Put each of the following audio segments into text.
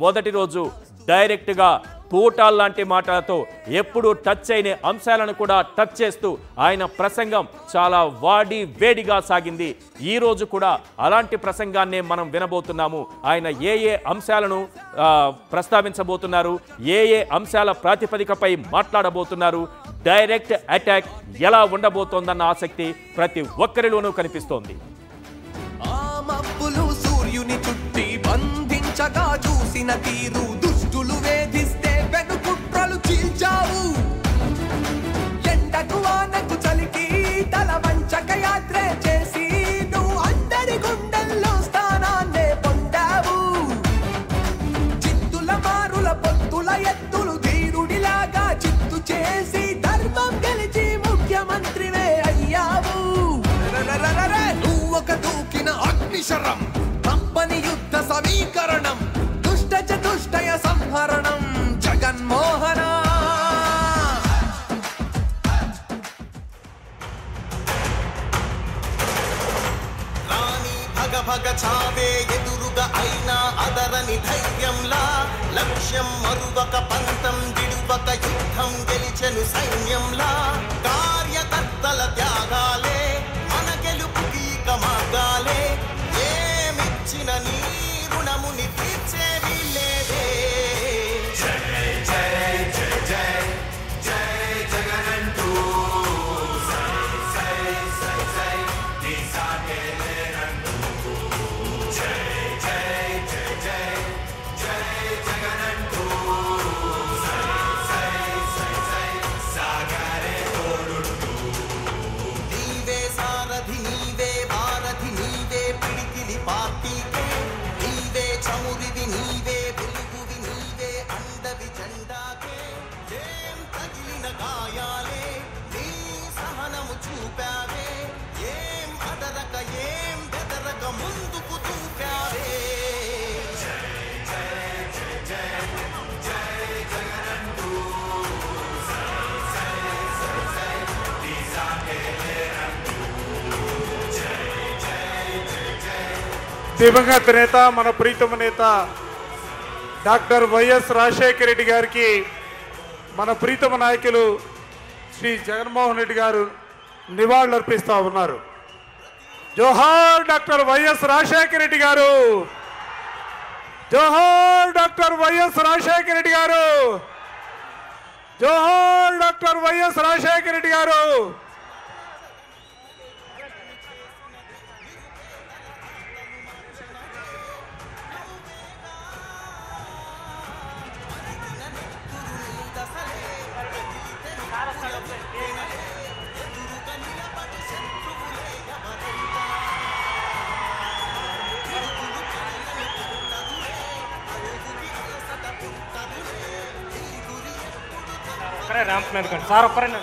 మొదటి రోజు డైరెక్ట్గా తూటాల్లాంటి మాటలతో ఎప్పుడు టచ్ అయిన అంశాలను కూడా టచ్ చేస్తూ ఆయన ప్రసంగం చాలా వేడిగా సాగింది. ఈ రోజు కూడా అలాంటి ప్రసంగాన్నే మనం వినబోతున్నాము. ఆయన ఏ అంశాలను ప్రస్తావించబోతున్నారు, ఏ అంశాల ప్రాతిపదికపై మాట్లాడబోతున్నారు, డైరెక్ట్ అటాక్ ఎలా ఉండబోతోందన్న ఆసక్తి ప్రతి ఒక్కరిలోనూ కనిపిస్తోంది. సూర్యుని చుట్టి బంధించగా చూసిన తీరు, దుష్టులు వేధిస్తే వెనుకుట్రలు చీల్చావు. ఎండకు వానకు చలికి తల వంచక యాత్రే చేసి నువ్వు అందరి గుండెల్లో స్థానాన్నే పొందావు. చిత్తుల మారుల పొత్తుల ఎత్తులు ధీరుడిలాగా చిత్తు చేసి ధర్మం గెలిచి ముఖ్యమంత్రివే అయ్యావు. నువ్వు ఒక దూకిన అగ్నిశరం, తప్పని యుద్ధ సమీకరణం, దుష్ట చతుష్టయ సంహరణం జగన్మోహన. రాణి భగ భగ చావే ఎదురుగా అయినా అదరని ధైర్యంలా, లక్ష్యం మరువక పంతం విడువక యుద్ధం గెలిచెను సైన్యంలా. కార్యకర్తల త్యాగాలే మన గెలుపుకి మార్గాలే, ఏమిచ్చిన నీ రుణముని తీర్చేది లేదే. జై జై జై జై జై జగనంటూ సై సై సై సై నీ సాగే లేనంటూ. జై జై జై జై జై జగనంటూ సై సై సై సై సాగరే తోడుంటూ. నీవే సారథి, నీవే భారథి, నీవే పిడికిలి పార్టీకే, నీవే చమురివి, నీవే వెలుగువి, నీవే అండవి జెండాకే. ఏం తగిలిన గాయాలే నీ సహనము చూపావే, ఏం అదరక ఏం బెదరక ముందుకు దూకావే. జై జై జై జై జై జగనంటూ సై సై సై సై నీ సాగే లేనంటూ. జై జై జై జై. దివంగత నేత, మన ప్రీతమ నేత డాక్టర్ వైఎస్ రాజశేఖర రెడ్డి గారికి మన ప్రీతమ నాయకులు శ్రీ జగన్మోహన్ రెడ్డి గారు నివాళులు అర్పిస్తూ ఉన్నారు. జోహార్ డాక్టర్ వైఎస్ రాజశేఖర రెడ్డి గారు, జోహార్ డాక్టర్ వైఎస్ రాజశేఖర రెడ్డి గారు, జోహార్ డాక్టర్ వైఎస్ రాజశేఖర రెడ్డి గారు. ర్యాంప్ మీద సార్ ఒక్కరైనా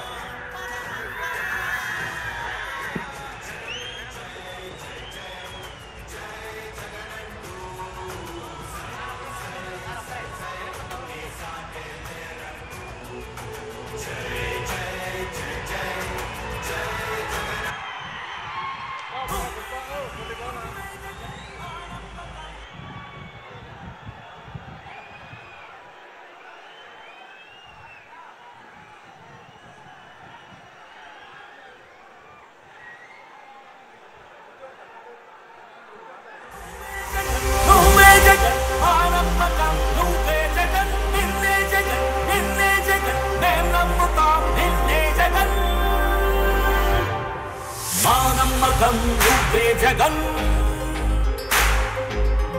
జగన్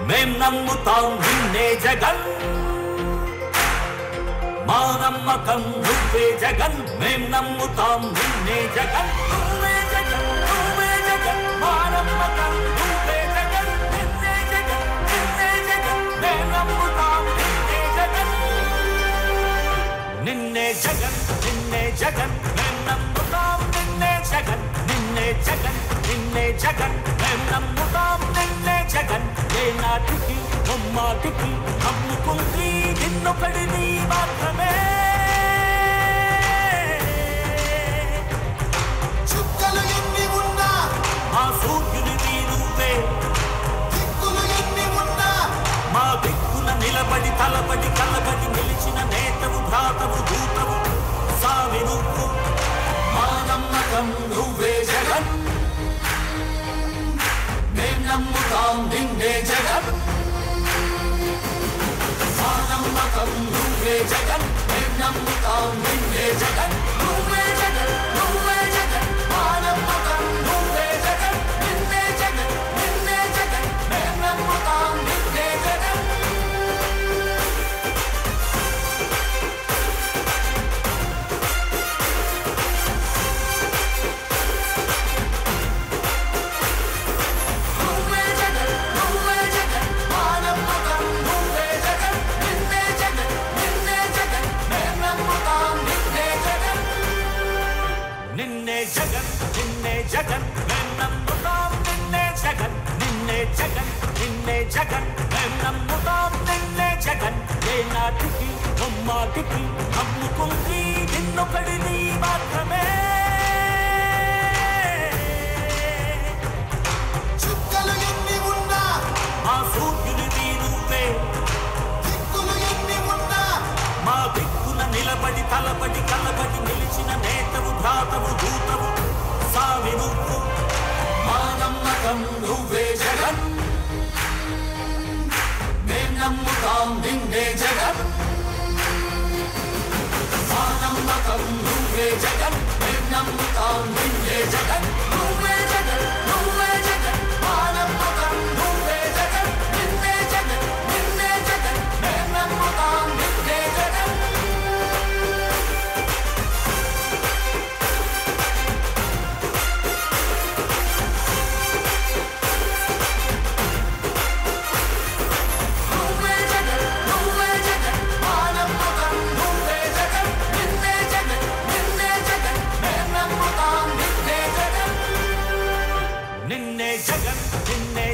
మేం నమ్ముతాం నిన్నే జగన్, మా నమ్మకం నువ్వే జగన్, మేం నమ్ముతాం నిన్నే జగన్. నువ్వే జగన్, నువ్వే జగన్, మా నమ్మకం నువ్వే జగన్, నిన్నే జగన్, నిన్నే జగన్, మేం నమ్ముతాం నిన్నే జగన్. నిన్నే జగన్, నిన్నే జగన్, మేం నమ్ముతాం నిన్నే జగన్, నిన్నే జగన్, నిన్నే జగన్, మేం నమ్ముతాం నిన్నే జగన్. ఏ నాటికి బొమ్మాటికి నమ్ముకుంది నిన్నొకడిని మాత్రమే. చుక్కలు ఎన్ని ఉన్నా మా సూర్యుని నువ్వే, దిక్కులు ఎన్ని ఉన్నా మా దిక్కున నిలబడి నిన్నే జగన్ మా నమ్మకం నువ్వే జగన్ మేం నమ్ముతాం నిన్నే జగన్ నువ్వే జగన్ నువ్వే జగన్ మా నమ్మకం నువ్వే జగన్ నిన్నే జగన్ నిన్నే జగన్ మేం నమ్ముతాం నిన్నే జగన్ జగన్ మేం నమ్ముతాం నిన్నే జగన్ నిన్నే జగన్ నిన్నే జగన్ మేం నమ్ముతాం నిన్నే జగన్ ఏ నాటికి బొమ్మాటికి నమ్ముకుంది నిన్నొకడిని మాత్రమే చుక్కలు ఎన్ని ఉన్నా మా సూర్యునివి నువ్వే దిక్కులు ఎన్ని ఉన్నా మా దిక్కున నిలబడి తలబడి కలబడి నిలిచిన నేతవు భ్రాతవు దూతవు సావి నువ్వు మా నమ్మకం నువ్వే జగన్ మేం నమ్ముతాం నిన్నే జగన్ మా నమ్మకం నువ్వే జగన్ మేం నమ్ముతాం నిన్నే జగన్ నువ్వే జగన్ నువ్వే జగన్ మా నమ్మకం నువ్వే జగన్ నిన్నే జగన్ నిన్నే జగన్ మేం నమ్ముతాం నిన్నే జగన్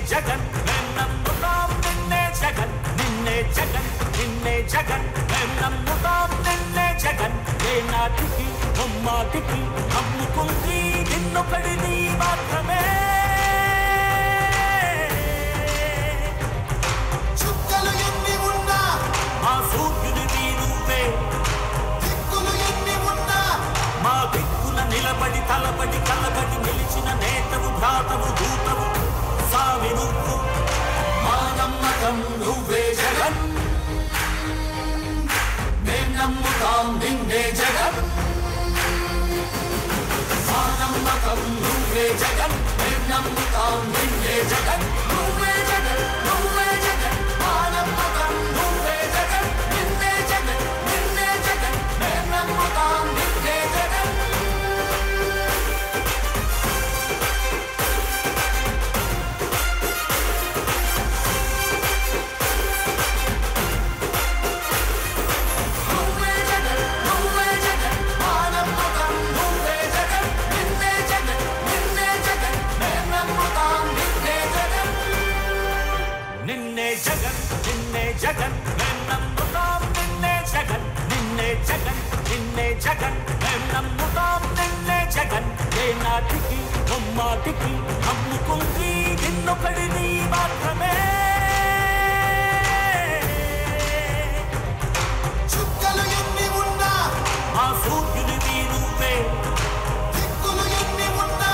జగన్ మేం నమ్ముతాం నిన్నే జగన్ నిన్నే జగన్ నిన్నే జగన్ మేం నమ్ముతాం నిన్నే జగన్ ఏ నాటికి బొమ్మాటికి నమ్ముకుంది నిన్నొకడిని మాత్రమే చుక్కలు ఎన్ని ఉన్నా మా సూర్యునివి నువ్వే దిక్కులు ఎన్ని ఉన్నా మా దిక్కున నిలబడి తలబడి కలబడి నిలిచిన నేతవు భ్రాతవు దూతవు సావి నువ్వు మా నమ్మకం నువ్వే జగన్ మేం నమ్ముతాం నిన్నే జగన్ మా నమ్మకం నువ్వే జగన్ మేం నమ్ముతాం నిన్నే జగన్ నువ్వే జగన్ నువ్వే జగన్ మా నమ్మకం నువ్వే జగన్ నిన్నే జగన్ నిన్నే జగన్ మేం నమ్ముతాం నిన్నే జగన్ జగన్ మేం నమ్ముతాం నిన్నే జగన్ నిన్నే జగన్ నిన్నే జగన్ మేం నమ్ముతాం నిన్నే జగన్ ఏ నాటికి బొమ్మాటికి నమ్ముకుంది నిన్నొకడిని మాత్రమే చుక్కలు ఎన్ని ఉన్నా మా సూర్యునివి నువ్వే దిక్కులు ఎన్ని ఉన్నా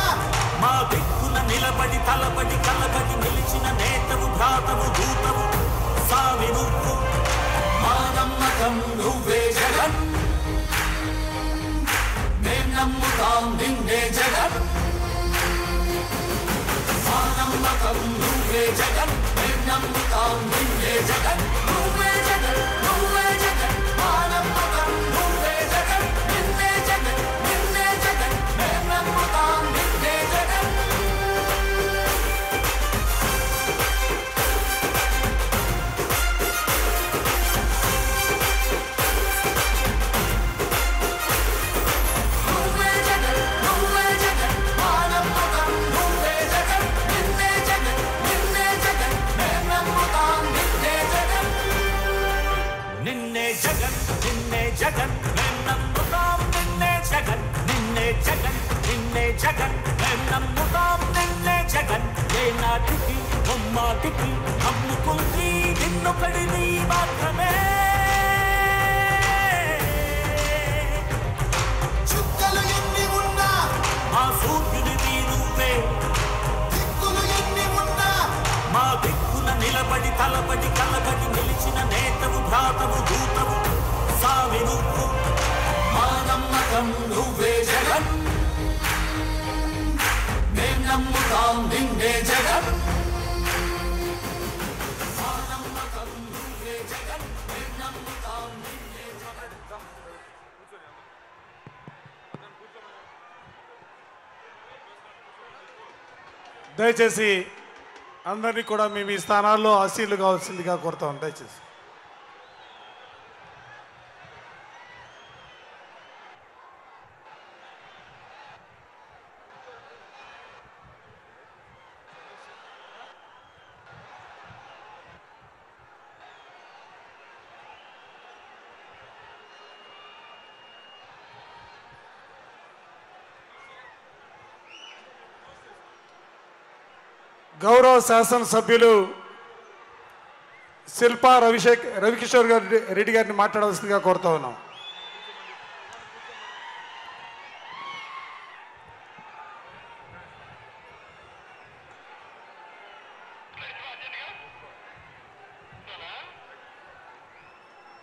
మా దిక్కున నిలబడి తలబడి కలబడి నిలిచిన నేతవు భ్రాతవు దూతవు సావి నువ్వు మా నమ్మకం నువ్వే జగన్ మేం నమ్ముతాం నిన్నే జగన్ మా నమ్మకం నువ్వే జగన్ మేం నమ్ముతాం నిన్నే జగన్ నువ్వే జగన్ నువ్వే జగన్ మా నమ్మకం నువ్వే జగన్ నిన్నే జగన్ నిన్నే జగన్ మేం నమ్ముతాం నిన్నే జగన్ జగన్ మేం నమ్ముతాం నిన్నే జగన్ నిన్నే జగన్ నిన్నే జగన్ మేం నమ్ముతాం నిన్నే జగన్ ఏ నాటికి బొమ్మాటికి నమ్ముకుంది నిన్నొకడిని మాత్రమే చుక్కలు ఎన్ని ఉన్నా మా సూర్యునివి నువ్వే దిక్కులు ఎన్ని ఉన్నా మా దయచేసి అందరినీ కూడా మేము ఈ స్థానాల్లో ఆశీర్లు కావాల్సిందిగా కోరుతాం. దయచేసి గౌరవ శాసనసభ్యులు శిల్పా రవికిషోర్ రెడ్డి గారిని మాట్లాడవలసిందిగా కోరుతా ఉన్నాం.